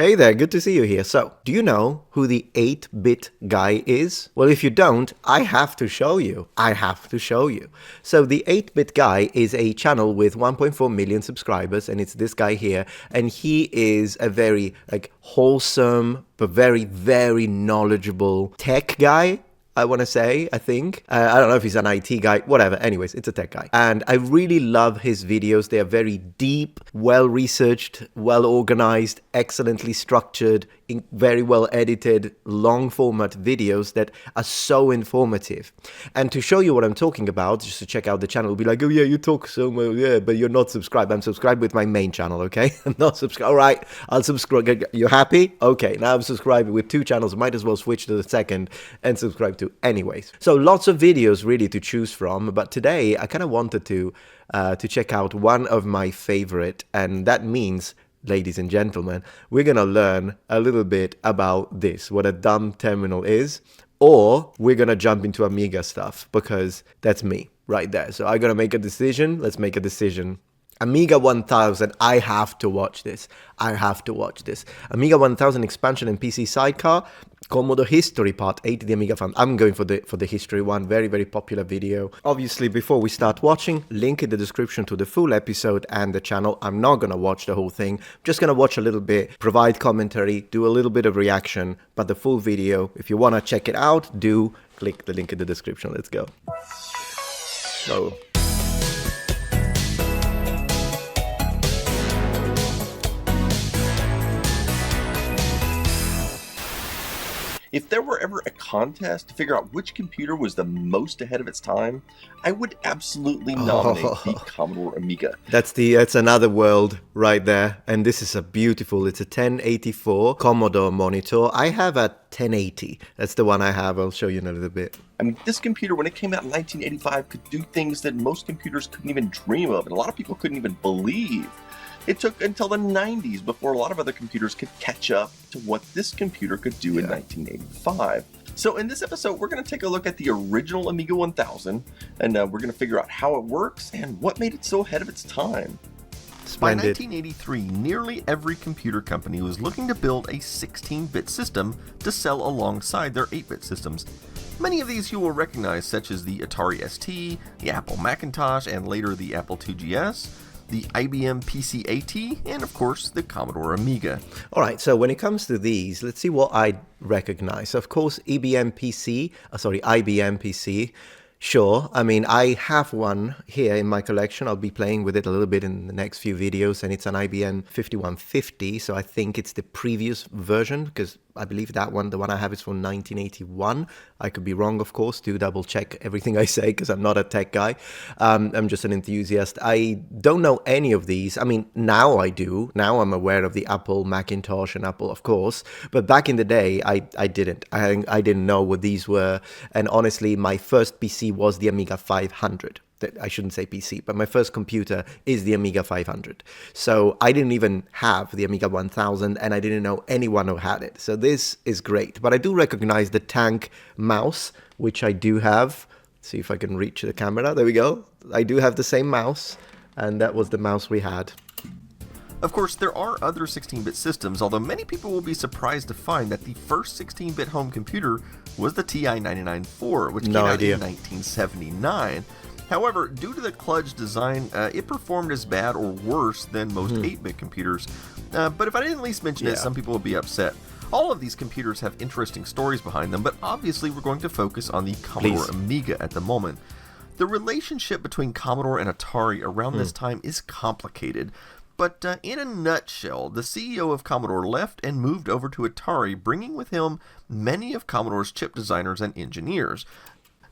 Hey there, good to see you here. So, do you know who the 8-bit guy is? Well, if you don't, I have to show you. So, the 8-bit guy is a channel with 1.4 million subscribers, and it's this guy here, and he is a very, wholesome, but very, very knowledgeable tech guy. I want to say, I think. I don't know if he's an IT guy, whatever. Anyways, it's a tech guy. And I really love his videos. They are very deep, well-researched, well-organized, excellently structured, very well-edited, long-format videos that are so informative. And to show you what I'm talking about, just to check out the channel, be like, oh yeah, you talk so well, yeah, but you're not subscribed. I'm subscribed with my main channel, okay? I'm not subscribed. All right, I'll subscribe. You happy? Okay, now I'm subscribed with 2 channels. Might as well switch to the second and subscribe to anyways. So lots of videos really to choose from, but today I kind of wanted to check out one of my favorite, and that means, ladies and gentlemen, we're gonna learn a little bit about this, what a dumb terminal is, or we're gonna jump into Amiga stuff, because that's me right there. So I gotta make a decision. Let's make a decision. Amiga 1000, I have to watch this. Amiga 1000 expansion and PC sidecar, Commodore history part 8, the Amiga fan. I'm going for the history one, very, very popular video. Obviously, before we start watching, link in the description to the full episode and the channel. I'm not gonna watch the whole thing, I'm just gonna watch a little bit, provide commentary, do a little bit of reaction, but the full video, if you wanna check it out, do click the link in the description. Let's go. So. If there were ever a contest to figure out which computer was the most ahead of its time, I would absolutely nominate the Commodore Amiga. That's another world right there. And this is it's a 1084 Commodore monitor. I have a 1080. That's the one I have. I'll show you in a little bit. I mean, this computer, when it came out in 1985, could do things that most computers couldn't even dream of, and a lot of people couldn't even believe. It took until the 90s before a lot of other computers could catch up to what this computer could do in 1985. So in this episode, we're going to take a look at the original Amiga 1000, and we're going to figure out how it works and what made it so ahead of its time. Splendid. By 1983, nearly every computer company was looking to build a 16-bit system to sell alongside their 8-bit systems. Many of these you will recognize, such as the Atari ST, the Apple Macintosh, and later the Apple IIGS, the IBM PC-AT, and of course the Commodore Amiga. Alright, so when it comes to these, let's see what I recognize. Of course, IBM PC. Sure, I mean, I have one here in my collection. I'll be playing with it a little bit in the next few videos, and it's an IBM 5150, so I think it's the previous version, because I believe that one, the one I have, is from 1981. I could be wrong, of course. Do double check everything I say, because I'm not a tech guy. I'm just an enthusiast. I don't know any of these. I mean, now I do. Now I'm aware of the Apple Macintosh and Apple, of course. But back in the day, I didn't. I didn't know what these were. And honestly, my first PC was the Amiga 500. I shouldn't say PC, but my first computer is the Amiga 500. So I didn't even have the Amiga 1000, and I didn't know anyone who had it. So this is great. But I do recognize the tank mouse, which I do have. Let's see if I can reach the camera. There we go. I do have the same mouse, and that was the mouse we had. Of course, there are other 16-bit systems, although many people will be surprised to find that the first 16-bit home computer was the TI-99-4, which came out in 1979. However, due to the kludge design, it performed as bad or worse than most 8-bit computers. But if I didn't at least mention it, some people would be upset. All of these computers have interesting stories behind them, but obviously we're going to focus on the Commodore Amiga at the moment. The relationship between Commodore and Atari around this time is complicated. But in a nutshell, the CEO of Commodore left and moved over to Atari, bringing with him many of Commodore's chip designers and engineers.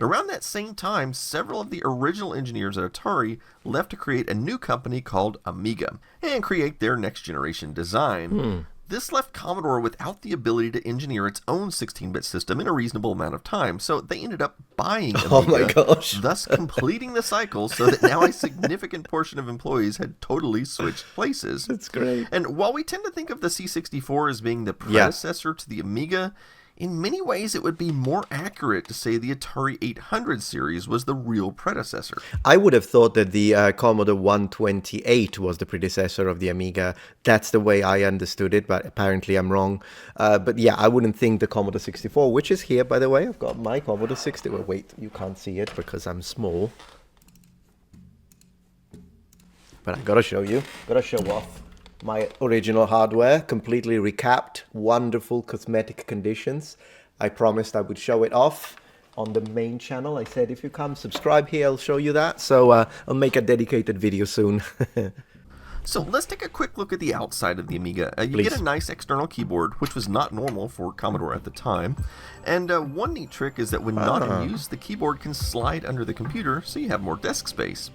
Around that same time, several of the original engineers at Atari left to create a new company called Amiga and create their next generation design. This left Commodore without the ability to engineer its own 16-bit system in a reasonable amount of time, so they ended up buying Amiga, thus completing the cycle so that now a significant portion of employees had totally switched places. That's great. And while we tend to think of the C64 as being the predecessor to the Amiga, in many ways it would be more accurate to say the Atari 800 series was the real predecessor. I would have thought that the Commodore 128 was the predecessor of the Amiga. That's the way I understood it, but apparently I'm wrong. But yeah, I wouldn't think the Commodore 64, which is here, by the way. I've got my Commodore 64. Wait, you can't see it because I'm small. But I gotta show you. Gotta show off my original hardware, completely recapped, wonderful cosmetic conditions. I promised I would show it off on the main channel. I said if you come subscribe here, I'll show you that. So I'll make a dedicated video soon. So let's take a quick look at the outside of the Amiga. You Please. get a nice external keyboard, which was not normal for Commodore at the time. And one neat trick is that when not in use, the keyboard can slide under the computer, so you have more desk space.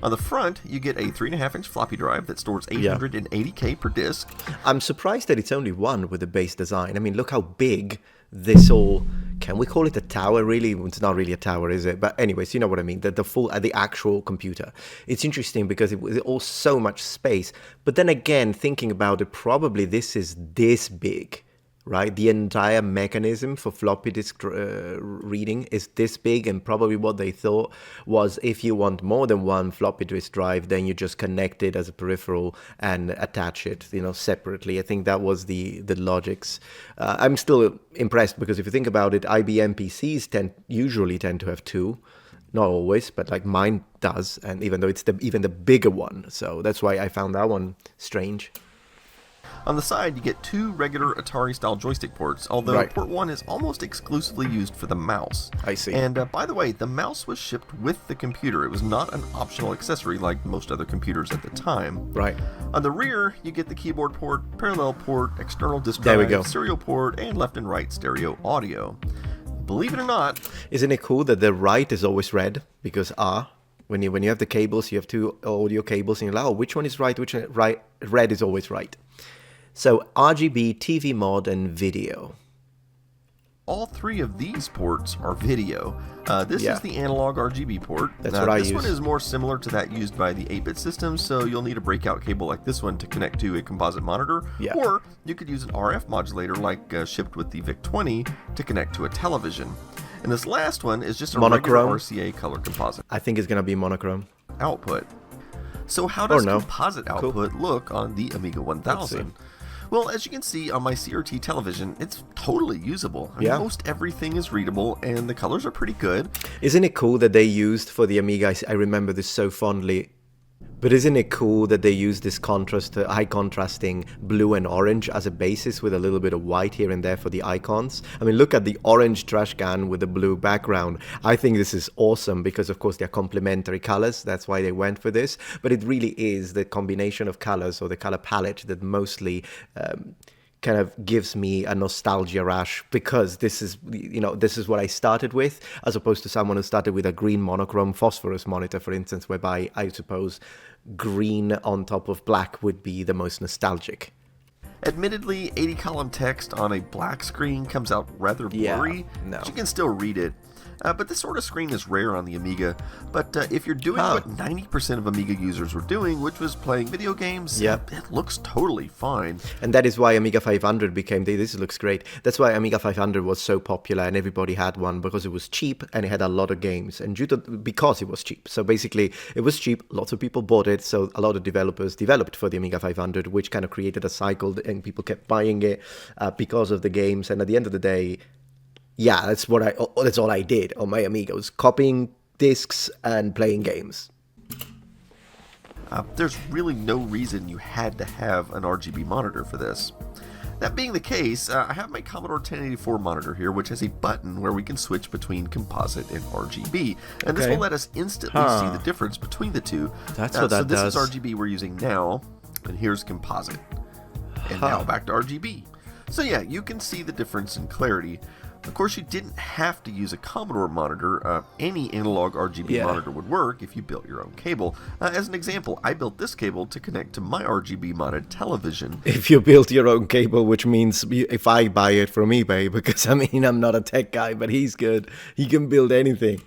On the front, you get a 3.5-inch floppy drive that stores 880K per disk. I'm surprised that it's only one with the base design. I mean, look how big this all... Can we call it a tower, really? It's not really a tower, is it? But anyways, you know what I mean. The actual computer. It's interesting because it was all so much space. But then again, thinking about it, probably this is this big. Right, the entire mechanism for floppy disk reading is this big, and probably what they thought was if you want more than one floppy disk drive, then you just connect it as a peripheral and attach it, separately. I think that was the logics. I'm still impressed because if you think about it, IBM PCs usually tend to have two. Not always, but like mine does, and even though it's even the bigger one, so that's why I found that one strange. On the side, you get two regular Atari-style joystick ports, although port 1 is almost exclusively used for the mouse. I see. And by the way, the mouse was shipped with the computer. It was not an optional accessory like most other computers at the time. Right. On the rear, you get the keyboard port, parallel port, external disk drive, serial port, and left and right stereo audio. Believe it or not... Isn't it cool that the right is always red? Because when you have the cables, you have two audio cables, and you're like, oh, which one is right, which one is right? Red is always right. So RGB, TV mod, and video. All three of these ports are video. This is the analog RGB port. That's what I use. This one is more similar to that used by the 8-bit systems, so you'll need a breakout cable like this one to connect to a composite monitor, or you could use an RF modulator like shipped with the VIC-20 to connect to a television. And this last one is just a regular RCA color composite. I think it's going to be monochrome. Output. So how does composite output look on the Amiga 1000? Well, as you can see on my CRT television, it's totally usable. I mean, most everything is readable, and the colors are pretty good. Isn't it cool that they used for the Amiga, I remember this so fondly, but isn't it cool that they used this high contrasting blue and orange as a basis with a little bit of white here and there for the icons? I mean, look at the orange trash can with the blue background. I think this is awesome because, of course, they're complementary colors. That's why they went for this. But it really is the combination of colors or the color palette that mostly kind of gives me a nostalgia rush, because this is what I started with, as opposed to someone who started with a green monochrome phosphorus monitor, for instance, whereby I suppose green on top of black would be the most nostalgic. Admittedly, 80-column text on a black screen comes out rather blurry, but you can still read it. But this sort of screen is rare on the Amiga. But if you're doing what 90% of Amiga users were doing, which was playing video games, it looks totally fine. And that is why Amiga 500 became, this looks great, that's why Amiga 500 was so popular and everybody had one, because it was cheap and it had a lot of games. And because it was cheap. So basically, it was cheap, lots of people bought it, so a lot of developers developed for the Amiga 500, which kind of created a cycle, and people kept buying it because of the games. And at the end of the day, that's all I did on my Amiga, was copying discs and playing games. There's really no reason you had to have an RGB monitor for this. That being the case, I have my Commodore 1084 monitor here, which has a button where we can switch between composite and RGB. And this will let us instantly see the difference between the two. That's what that does. So this is RGB we're using now, and here's composite. And now back to RGB. So yeah, you can see the difference in clarity. Of course, you didn't have to use a Commodore monitor. Any analog RGB monitor would work if you built your own cable. As an example, I built this cable to connect to my RGB modded television. If you built your own cable, which means if I buy it from eBay, because I mean, I'm not a tech guy, but he's good. He can build anything.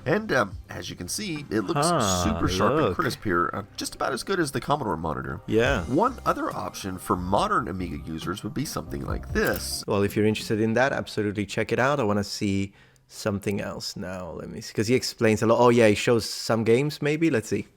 And as you can see, it looks super sharp and crisp here, just about as good as the Commodore monitor. Yeah. One other option for modern Amiga users would be something like this. Well, if you're interested in that, absolutely check it out. I want to see something else now. Let me see, because he explains a lot. Oh yeah, he shows some games maybe. Let's see.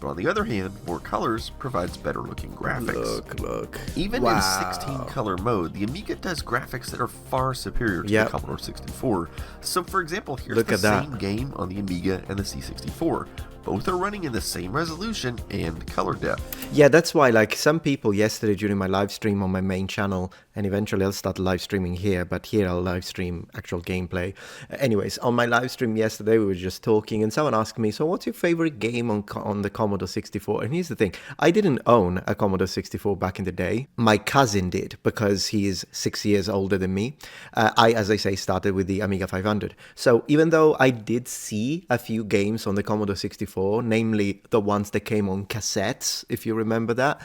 But on the other hand, more colors provides better looking graphics. Look. Even in 16 color mode, the Amiga does graphics that are far superior to the Commodore 64. So for example, here's the same game on the Amiga and the C64. Both are running in the same resolution and color depth. Yeah, that's why, like, some people yesterday during my live stream on my main channel, and eventually I'll start live streaming here, but here I'll live stream actual gameplay. Anyways, on my live stream yesterday, we were just talking, and someone asked me, so what's your favorite game on the Commodore 64? And here's the thing, I didn't own a Commodore 64 back in the day. My cousin did, because he is 6 years older than me. As I say, started with the Amiga 500. So even though I did see a few games on the Commodore 64, namely the ones that came on cassettes, if you remember that,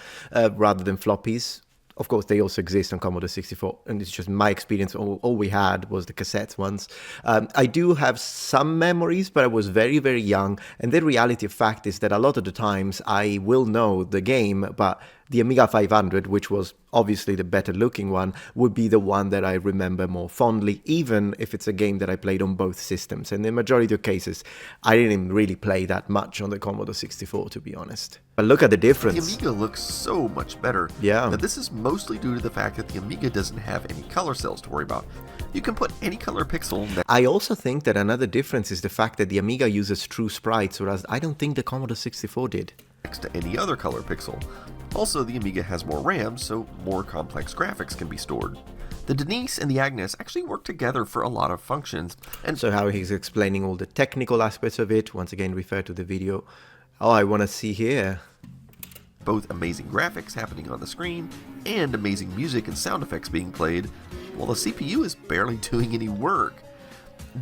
rather than floppies. Of course, they also exist on Commodore 64, and it's just my experience. All we had was the cassette ones. I do have some memories, but I was very, very young. And the reality of fact is that a lot of the times I will know the game, but the Amiga 500, which was obviously the better looking one, would be the one that I remember more fondly, even if it's a game that I played on both systems. And in the majority of cases, I didn't really play that much on the Commodore 64, to be honest. But look at the difference. The Amiga looks so much better. Yeah. Now, this is mostly due to the fact that the Amiga doesn't have any color cells to worry about. You can put any color pixel. I also think that another difference is the fact that the Amiga uses true sprites, whereas I don't think the Commodore 64 did. Next to any other color pixel. Also, the Amiga has more RAM, so more complex graphics can be stored. The Denise and the Agnus actually work together for a lot of functions. And so how he's explaining all the technical aspects of it, once again refer to the video. Oh, I want to see here. Both amazing graphics happening on the screen, and amazing music and sound effects being played, while the CPU is barely doing any work.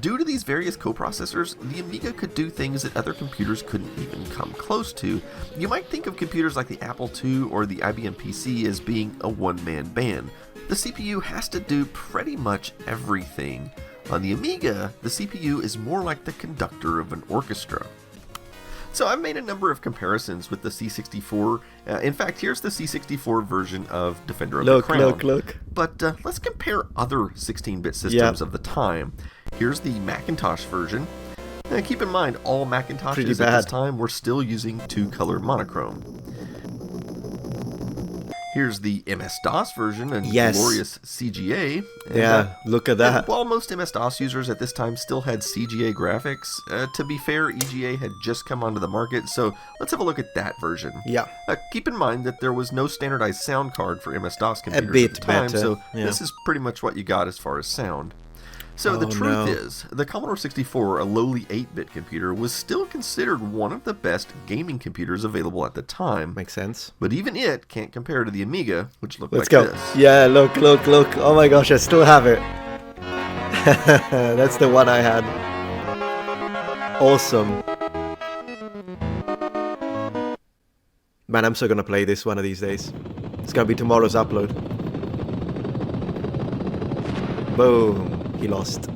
Due to these various coprocessors, the Amiga could do things that other computers couldn't even come close to. You might think of computers like the Apple II or the IBM PC as being a one-man band. The CPU has to do pretty much everything. On the Amiga, the CPU is more like the conductor of an orchestra. So I've made a number of comparisons with the C64. In fact, here's the C64 version of Defender of the Crown. Look. But let's compare other 16-bit systems of the time. Here's the Macintosh version. Keep in mind, all Macintoshes at this time were still using two-color monochrome. Here's the MS-DOS version and glorious CGA. And, look at that. While most MS-DOS users at this time still had CGA graphics, to be fair, EGA had just come onto the market, so let's have a look at that version. Yeah. Keep in mind that there was no standardized sound card for MS-DOS computers at the time, so this is pretty much what you got as far as sound. So the truth is, the Commodore 64, a lowly 8-bit computer, was still considered one of the best gaming computers available at the time. Makes sense. But even it can't compare to the Amiga, which looked Let's like go. this. Yeah, look. Oh my gosh, I still have it. That's the one I had. Awesome. Man, I'm so gonna play this one of these days. It's gonna be tomorrow's upload. Boom. He lost.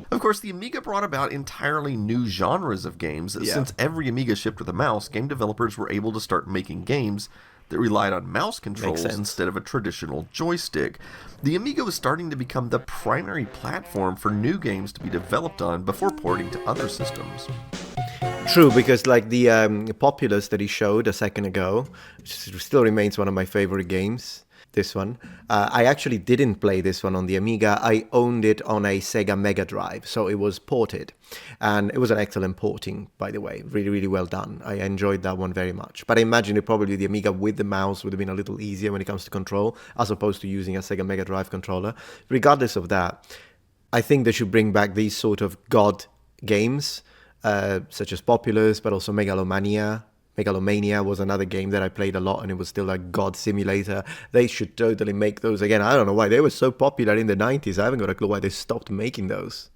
Of course, the Amiga brought about entirely new genres of games. Since every Amiga shipped with a mouse, game developers were able to start making games that relied on mouse controls instead of a traditional joystick. The Amiga was starting to become the primary platform for new games to be developed on before porting to other systems. True, because like the Populous that he showed a second ago, which still remains one of my favorite games. This one. I actually didn't play this one on the Amiga. I owned it on a Sega Mega Drive, so it was ported. And it was an excellent porting, by the way. Really, really well done. I enjoyed that one very much. But I imagine it probably the Amiga with the mouse would have been a little easier when it comes to control, as opposed to using a Sega Mega Drive controller. Regardless of that, I think they should bring back these sort of god games, such as Populous, but also Megalomania. Megalomania was another game that I played a lot, and it was still a god simulator. They should totally make those again. I don't know why they were so popular in the 90s. I haven't got a clue why they stopped making those.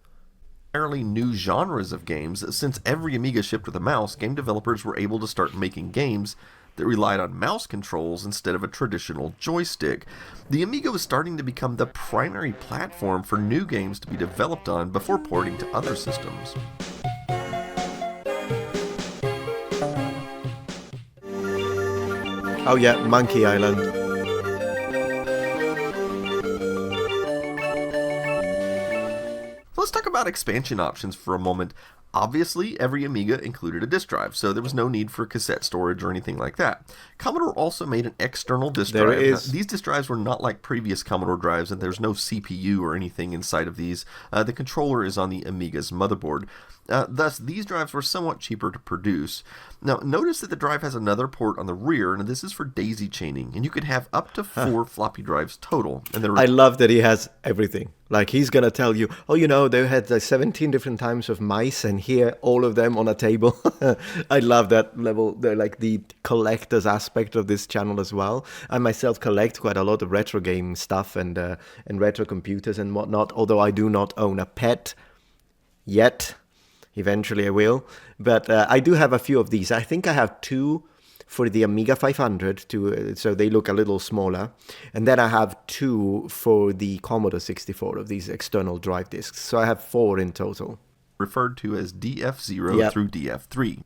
Entirely new genres of games. Since every Amiga shipped with a mouse, game developers were able to start making games that relied on mouse controls instead of a traditional joystick. The Amiga was starting to become the primary platform for new games to be developed on before porting to other systems. Oh yeah, Monkey Island. Let's talk about expansion options for a moment. Obviously, every Amiga included a disk drive, so there was no need for cassette storage or anything like that. Commodore also made an external disk drive. Now, these disk drives were not like previous Commodore drives, and there's no CPU or anything inside of these. The controller is on the Amiga's motherboard. Thus, these drives were somewhat cheaper to produce. Now, notice that the drive has another port on the rear, and this is for daisy chaining, and you could have up to 4 floppy drives total. And I love that he has everything. Like, he's going to tell you, oh, you know, they had 17 different types of mice, and here, all of them on a table. I love that level, the collector's aspect of this channel as well. I myself collect quite a lot of retro game stuff and retro computers and whatnot, although I do not own a pet yet. Eventually I will. But I do have a few of these. I think I have 2 for the Amiga 500, so they look a little smaller. And then I have 2 for the Commodore 64 of these external drive disks. So I have 4 in total. Referred to as DF0 through DF3.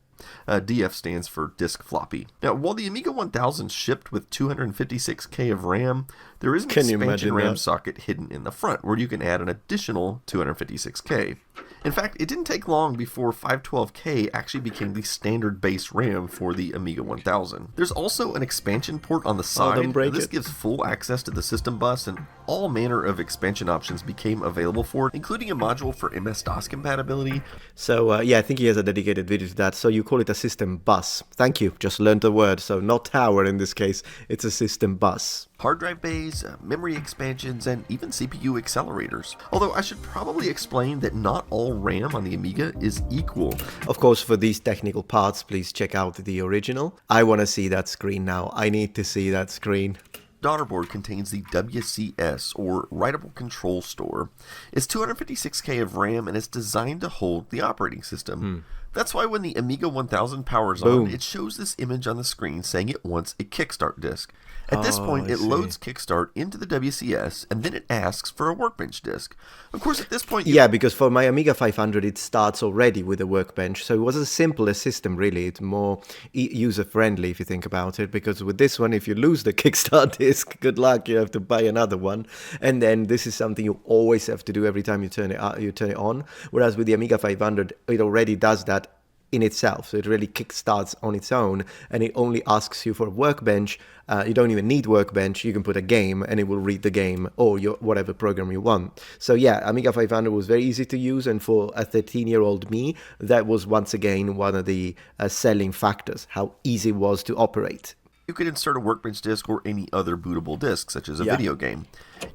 DF stands for disk floppy. Now, while the Amiga 1000 shipped with 256K of RAM, there is an expansion RAM socket hidden in the front where you can add an additional 256K. In fact, it didn't take long before 512K actually became the standard base RAM for the Amiga 1000. There's also an expansion port on the side. This gives full access to the system bus, and all manner of expansion options became available for it, including a module for MS-DOS compatibility. So, yeah, I think he has a dedicated video to that. So you call it a system bus. Thank you, just learned the word. So not tower in this case, it's a system bus. Hard drive bays, memory expansions, and even CPU accelerators. Although I should probably explain that not all RAM on the Amiga is equal. Of course, for these technical parts, please check out the original. I want to see that screen now. I need to see that screen. Daughter board contains the WCS, or Writable Control Store. It's 256K of RAM, and it's designed to hold the operating system. That's why when the Amiga 1000 powers on, it shows this image on the screen saying it wants a Kickstart disk. At this point, it loads Kickstart into the WCS, and then it asks for a Workbench disk. Of course, at this point... Yeah, because for my Amiga 500, it starts already with a Workbench, so it was a simpler system, really. It's more user-friendly, if you think about it, because with this one, if you lose the Kickstart disk, good luck, you have to buy another one. And then this is something you always have to do every time you turn it on, whereas with the Amiga 500, it already does that in itself, so it really kickstarts on its own, and it only asks you for a Workbench. You don't even need Workbench. You can put a game, and it will read the game or whatever program you want. So yeah, Amiga 500 was very easy to use, and for a 13-year-old me, that was once again one of the selling factors, how easy it was to operate. You could insert a Workbench disk or any other bootable disk, such as a video game.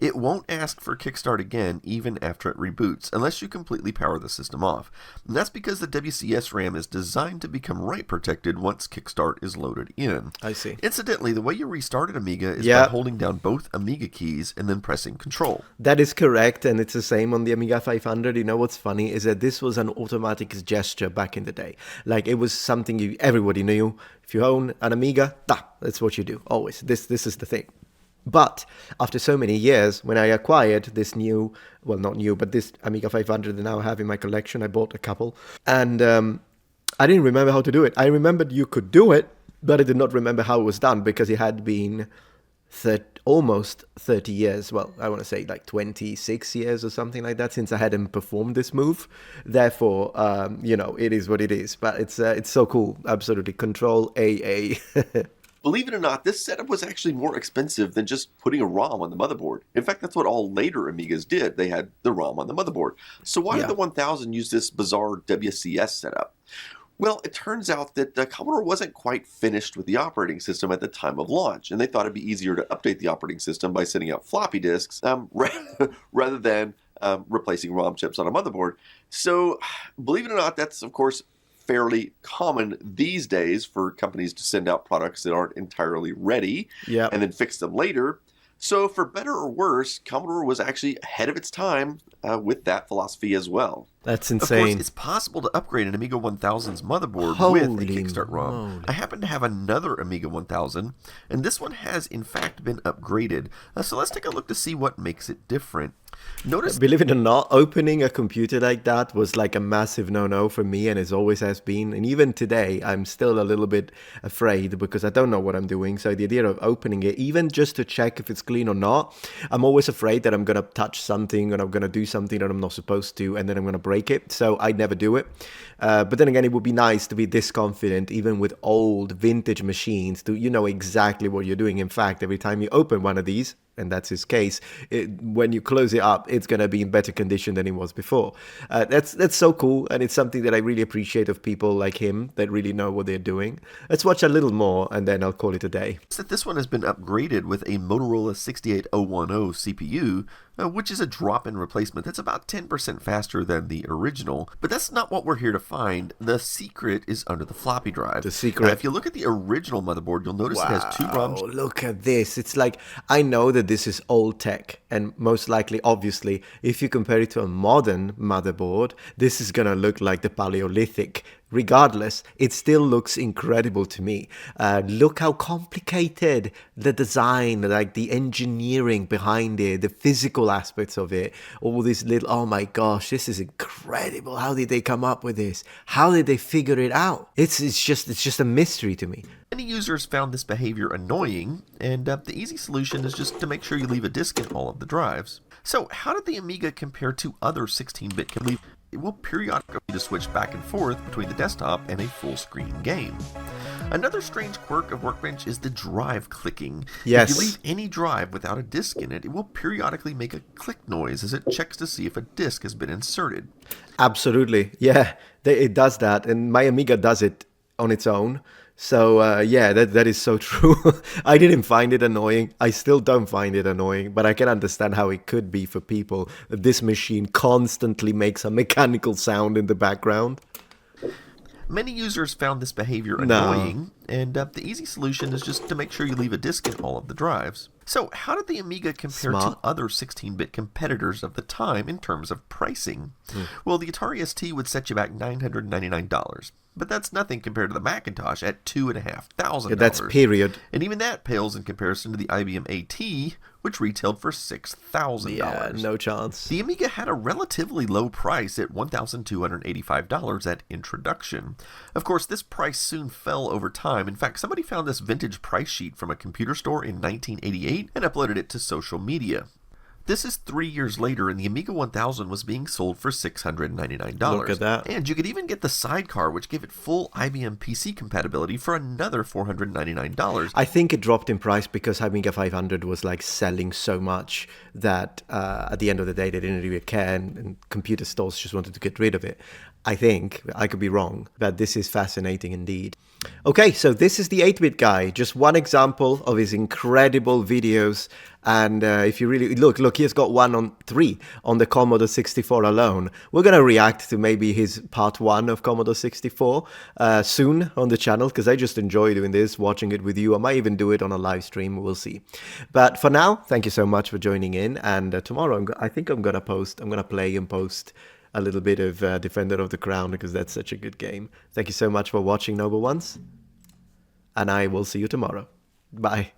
It won't ask for Kickstart again even after it reboots, unless you completely power the system off. And that's because the WCS RAM is designed to become write protected once Kickstart is loaded in. I see. Incidentally, the way you restart an Amiga is by holding down both Amiga keys and then pressing Control. That is correct, and it's the same on the Amiga 500. You know what's funny is that this was an automatic gesture back in the day. Like, it was something everybody knew. If you own an Amiga, that's what you do, always. This is the thing. But after so many years, when I acquired this new, well, not new, but this Amiga 500 that now I have in my collection, I bought a couple, and I didn't remember how to do it. I remembered you could do it, but I did not remember how it was done, because it had been almost 30 years, well, I want to say like 26 years or something like that, since I hadn't performed this move. Therefore, it is what it is, but it's so cool. Absolutely. Control AA. Believe it or not, this setup was actually more expensive than just putting a ROM on the motherboard. In fact, that's what all later Amigas did. They had the ROM on the motherboard. So why did the 1000 use this bizarre WCS setup? Well, it turns out that Commodore wasn't quite finished with the operating system at the time of launch, and they thought it'd be easier to update the operating system by sending out floppy disks rather than replacing ROM chips on a motherboard. So, believe it or not, that's, of course, fairly common these days for companies to send out products that aren't entirely ready and then fix them later. So, for better or worse, Commodore was actually ahead of its time with that philosophy as well. That's Of course, insane. it's possible to upgrade an Amiga 1000's motherboard with a Holy Kickstart ROM. moly. I happen to have another Amiga 1000, and this one has in fact been upgraded. So let's take a look to see what makes it different. Notice, Believe it or not, opening a computer like that was like a massive no-no for me, and it always has been. And even today, I'm still a little bit afraid because I don't know what I'm doing. So the idea of opening it, even just to check if it's clean or not, I'm always afraid that I'm going to touch something and I'm going to do something that I'm not supposed to, and then I'm going to break it. So I never do it. But then again, it would be nice to be this confident, even with old vintage machines, to you know exactly what you're doing. In fact, every time you open one of these, and that's his case, when you close it up, it's going to be in better condition than it was before. That's so cool, and it's something that I really appreciate of people like him that really know what they're doing. Let's watch a little more, and then I'll call it a day. that this one has been upgraded with a Motorola 68010 CPU, which is a drop-in replacement that's about 10% faster than the original. But that's not what we're here to find. The secret is under the floppy drive. The secret. If you look at the original motherboard, you'll notice it has two ROMs. Oh, look at this. It's like, I know that this is old tech, and most likely, obviously, if you compare it to a modern motherboard, this is going to look like the Paleolithic. Regardless, it still looks incredible to me. Look how complicated the design, like the engineering behind it, the physical aspects of it, all these little, oh my gosh, this is incredible. How did they come up with this? How did they figure it out? It's just a mystery to me. Many users found this behavior annoying, and the easy solution is just to make sure you leave a disk in all of the drives. So how did the Amiga compare to other 16-bit computers? It will periodically need to switch back and forth between the desktop and a full-screen game. Another strange quirk of Workbench is the drive clicking. Yes. If you leave any drive without a disk in it, it will periodically make a click noise as it checks to see if a disk has been inserted. Absolutely. Yeah, it does that. And my Amiga does it on its own. So, yeah, that is so true. I didn't find it annoying. I still don't find it annoying, but I can understand how it could be for people. This machine constantly makes a mechanical sound in the background. Many users found this behavior annoying, and the easy solution is just to make sure you leave a disk in all of the drives. So how did the Amiga compare to other 16-bit competitors of the time in terms of pricing? Well, the Atari ST would set you back $999. But that's nothing compared to the Macintosh at $2,500. Yeah, that's period. And even that pales in comparison to the IBM AT, which retailed for $6,000. Yeah, no chance. The Amiga had a relatively low price at $1,285 at introduction. Of course, this price soon fell over time. In fact, somebody found this vintage price sheet from a computer store in 1988 and uploaded it to social media. This is 3 years later, and the Amiga 1000 was being sold for $699. Look at that. And you could even get the sidecar, which gave it full IBM PC compatibility for another $499. I think it dropped in price because Amiga 500 was like selling so much that at the end of the day they didn't really care, and computer stores just wanted to get rid of it. I think, I could be wrong, but this is fascinating indeed. Okay, so this is the 8-bit guy, just one example of his incredible videos. And if you really look, he's got 1 on 3 on the Commodore 64 alone. We're going to react to maybe his part 1 of Commodore 64 soon on the channel, because I just enjoy doing this, watching it with you. I might even do it on a live stream, we'll see. But for now, thank you so much for joining in. And tomorrow, I think I'm going to play and post a little bit of Defender of the Crown, because that's such a good game. Thank you so much for watching, Noble Ones, and I will see you tomorrow. Bye.